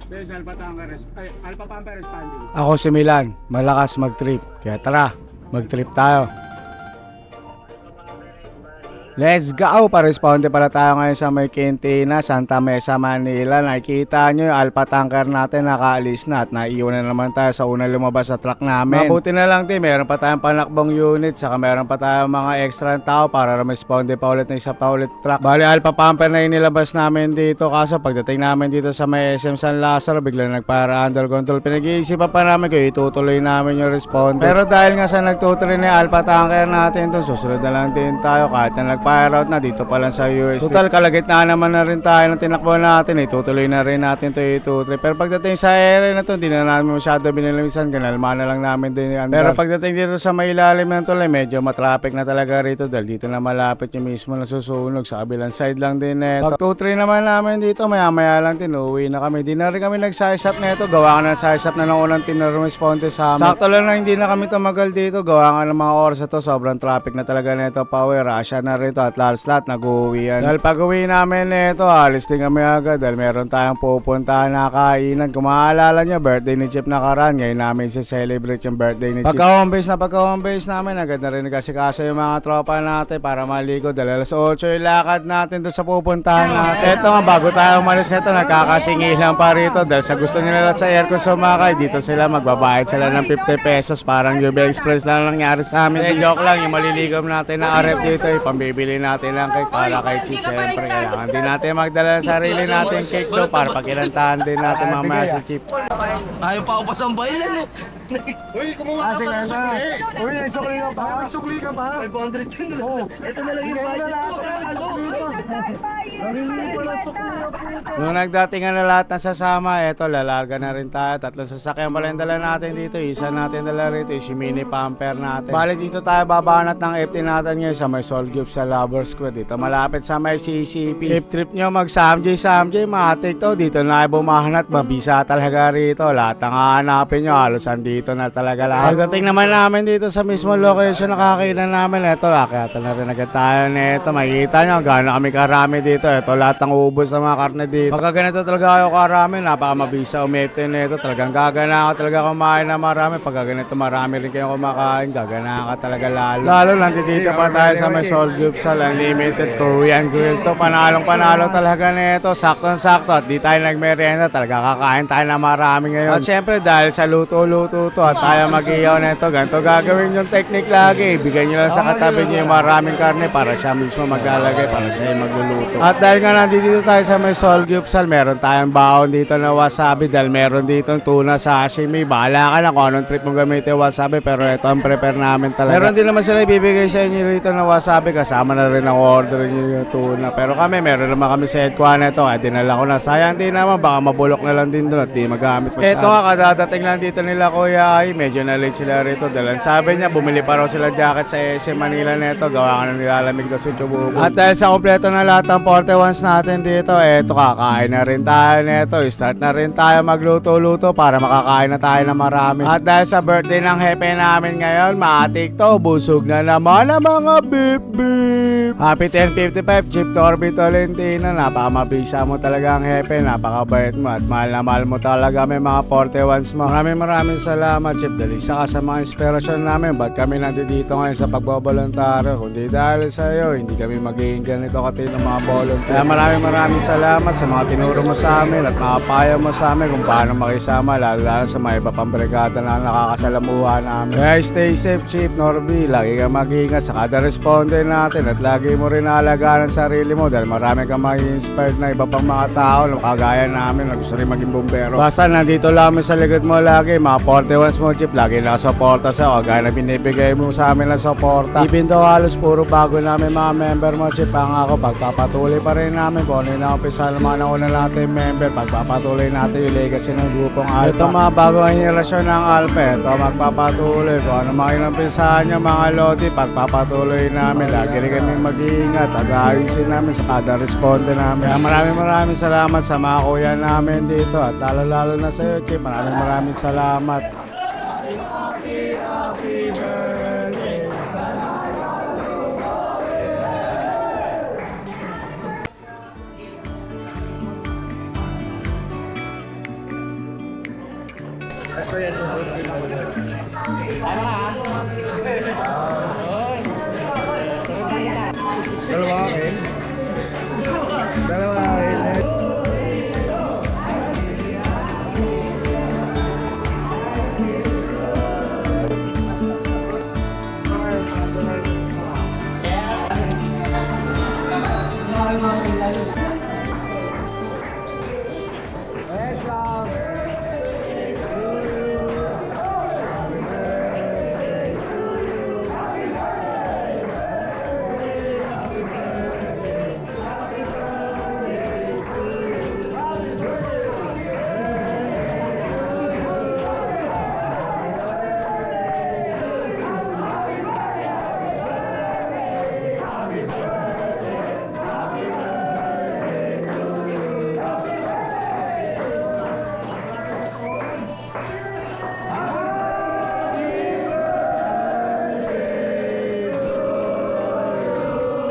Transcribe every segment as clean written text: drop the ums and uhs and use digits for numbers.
Sa Alpha Tanker, Alpha Pamper Responding. Ako si Milan, malakas mag-trip. Kaya tara, mag-trip tayo. Let's go! Pa-responde pala tayo ngayon sa may Quintina, Santa Mesa, Manila. Nakikita nyo yung Alpha Tanker natin nakaalis na at naiwan na naman tayo sa unang lumabas sa truck namin. Mabuti na lang din, meron pa tayong panakbong unit, saka meron pa tayong mga extra tao para responde pa ulit na isa pa ulit truck. Bali, Alpha Pamper na yung nilabas namin dito, kaso pagdating namin dito sa may SM San Lazaro, biglang nagpara under control. Pinag-iisipan pa namin kung itutuloy namin yung responde. Pero dahil nga sa nagtutuloy na yung Alpha Tanker natin dun, susunod na lang din tayo kahit na fire out na dito pa lang sa US. Total, kalagitnaan naman na rin tayo ng tinakbo natin. Itutuloy na rin natin ito itutuloy. Pero pagdating sa area na to, hindi na namin masyado binilimisan. Ganalma na lang namin din yung andar. Pero pagdating dito sa may ilalim ng tulay, medyo matraffic na talaga rito dahil dito na malapit yung mismo na susunog. Sa kabilang side lang din neto. Pag 2-3 naman namin dito, maya lang din, uwi na kami. Di na rin kami nag-size up neto. Gawa ka na size up na ng unang team na responde sa amin. Sakto lang na hindi na kami tumagal dito. Gawa nga ng mga oras na to, sobrang traffic na talaga neto. Power, Russia na rin at lahat nag-uwi yan. Dahil pag uwi namin nito, alis din kami agad dahil meron tayong pupuntahan na kainan. Kung maaalala nyo, birthday ni Chip nakaraan, ngayon namin celebrate yung birthday ni Chip. Pagka-home base namin, agad na rin nagkasikaso yung mga tropa natin para maligo dahil alas 8 yung lakad natin doon sa pupuntahan natin. Eto nga, bago tayo umalis nito, nagkakasingilan pa rito dahil sa gusto nila sa aircon sumakay, dito sila magbabayad sila ng 50 pesos, parang UB Express na nangyari sa amin. Joke lang, yung maliligam natin na RF dito, pambibili natin lang cake para kay Chip. Siyempre, kailangan din natin magdala ng sarili natin cake do para pakilantahan din natin mamaya si Chip. Ayaw pa ako pasambayan eh. Uy, kumuha ka pa ng sukli. Uy, may sukli ka pa. May sukli ka pa. 500 yun. Oo. Ito na lang yung budget ko. Nung nagdatingan na lahat na sasama, eto, lalarga na rin tayo. Tatlong sasakyan pala yung dala natin dito. Isa natin dala rito, yung mini pamper natin. Bali, dito tayo babanat ng FT natin ngayon sa may Sol Gibbs sa Lover Square. Dito malapit sa may CCP. If trip nyo mag-Samjay, matik to. Dito na kayo bumahanat, mabisa talaga rito. Lahat ng hahanapin nyo, halos andito na talaga lahat. Pagdating naman namin dito sa mismo location, nakakainan namin. Eto, kaya na rin agad tayo nito. Makikita nyo, gano'n kami karami dito. Eto, lahat ng ubos ng mga karne dito. Pagka ganito talaga ako karami, napakamabisa umipte nito. Talagang gagana ka talaga kumain na marami. Pagka ganito marami rin kayong kumakain, gagana ka talaga lalo. Lalo lang dito pa tayo sa may Sol Gibbs Unlimited Korean Grill. To panalo talaga nito. Sakto at di tayo nagmerienda. Talaga kakain tayo na marami ngayon. At syempre dahil sa luto-luto to at tayo mag-iyaw nito, ganito gagawin yung technique lagi. Ibigay nyo lang sa katabi nyo yung maraming karne para siya mismo maglalagay, para siya yung magluluto. At dahil nga nandito tayo sa may Sol Gibbs, meron tayong baon dito na wasabi dahil meron dito tuna sashimi. Bahala ka na kung anong trip mo gamitin wasabi, pero ito ang prepare namin talaga. Meron din naman sila ibibigay sa inyo rito na wasabi, kasama na rin ang order nyo yung tuna. Pero kami, meron naman kami sa headquarter nito, kaya dinala ko na. Sayang din naman, baka mabulok na lang din doon at di magamit masyado. Ito nga, kadadating lang dito nila Kuya ay medyo na late sila rito dahil sabi niya bumili pa raw sila jacket sa SM Manila neto, gawa ka na nilalamig daw sa tubo. At dahil sa kompleto na lahat ng 41s natin dito, eto, kakain na rin tayo neto. Start na rin tayo magluto-luto para makakain na tayo na marami. At dahil sa birthday ng hepe namin ngayon, matik to, busog na naman ang mga beep beep. Happy 10:55 Chip Norby Tolentino. Napakamabisa mo talaga ang hepe, napakabait mo at mahal na mahal mo talaga may mga 41s mo. Maraming salamat Chip, dahil isa ka sa mga inspirasyon namin. Ba't kami nandito ngayon sa pagbaboluntaryo? Kundi dahil sa iyo, hindi kami magiging ganito katino mga volunteer. Kaya maraming salamat sa mga tinuro mo sa amin at mga payo mo sa amin kung paano makisama, lalo sa mga iba pang brigada na nakakasalamuhan namin. Kaya stay safe Chip Norby, lagi kang mag-ingat sa kada responder natin at lagi mo rin naalagaan ang sarili mo dahil marami kang ma-inspired na iba pang mga tao na kagaya namin na gusto rin maging bumbero. Basta nandito lang sa likod mo lagi, mga 41s mo Chip, lagi nakasuporta sa kagaya na binibigay mo sa amin ng suporta. Even though halos puro bago namin mga member mo Chip, ang ako pagpapatuloy pa rin namin kung ano yung na-umpisa naman na una natin member, pagpapatuloy natin yung legacy ng grupong Alpha. Ito mga bago ang henerasyon ng Alpha, ito magpapatuloy kung ano mga inumpisahan nyo mga Lodi, pagpapatuloy namin. Lagi rin kami mag-iingat at ayusin namin sa kada responde namin. Kaya maraming salamat sa mga kuya namin dito at lalo na sa iyo Chip, maraming salamat. Happy birthday. Dalawa akin. Dalawa akin.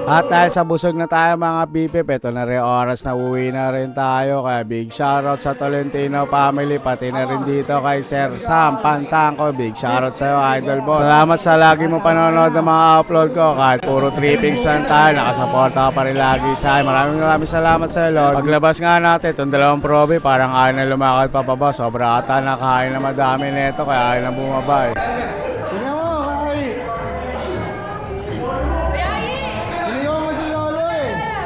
At dahil sa busog na tayo mga bipip, ito na rin oras na uwi na rin tayo. Kaya big shoutout sa Tolentino family, pati na rin dito kay Sir Sam Pantangko. Big shoutout sa'yo, Idol Boss. Salamat sa lagi mo panonood ng mga upload ko. Kahit puro trippings lang tayo, nakasuporta ka pa rin lagi sa akin. Maraming salamat sa'yo, Lord. Paglabas nga natin, itong dalawang probe, parang ayaw na lumakad pa baba. Sobra ata nakain na madami nito, kaya ayaw na bumaba eh.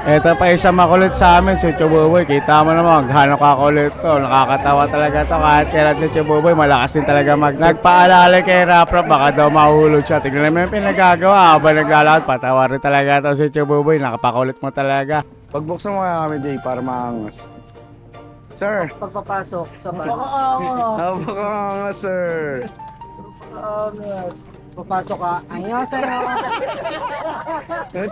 Ito pa isa makulit sa amin, si Chububoy. Kita mo naman, gano'ng kakulit to. Nakakatawa talaga to. Kahit kailan si Chububoy, malakas din talaga nagpaalala kay Raprap. Baka daw mahulog siya. Tignan naman yung pinagagawa. Habang naglalakad, patawa rin talaga to si Chububoy. Nakapakulit mo talaga. Pagbuksan mo kaya kami, Jay, para maangas. Sir! Pagpapasok sa bahay. Napakaangas, sir! Papasok ka. Ayun sa'yo.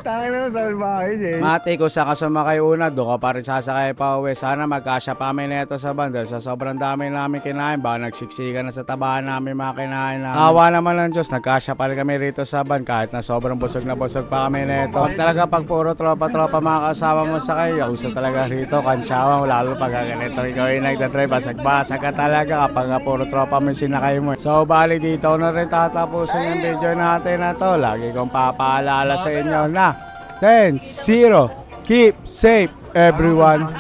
Tangin na sa bahay, Jay. Mati, kung saan ka sumakay una, doon ka pa rin sasakay pa uwi. Sana magkasya pa kami neto sa banda. Sa sobrang dami namin kinain, baka nagsiksikan na sa tabahan namin mga kinain namin. Awa naman ng Diyos, nagkasya pa rin kami rito sa van kahit na sobrang busog na busog pa kami neto. Pag talaga pag puro tropa-tropa mga kasama mo sakay, uso talaga rito, kantsawa, lalo pag ganito ikaw yung nagdadrive, basag-basag ka talaga kapag puro tropa mo yung sinakay mo. So bali dito na rin tatapusin yung video natin na to. Lagi kong papaalala sa inyo na 10-0. Keep safe everyone.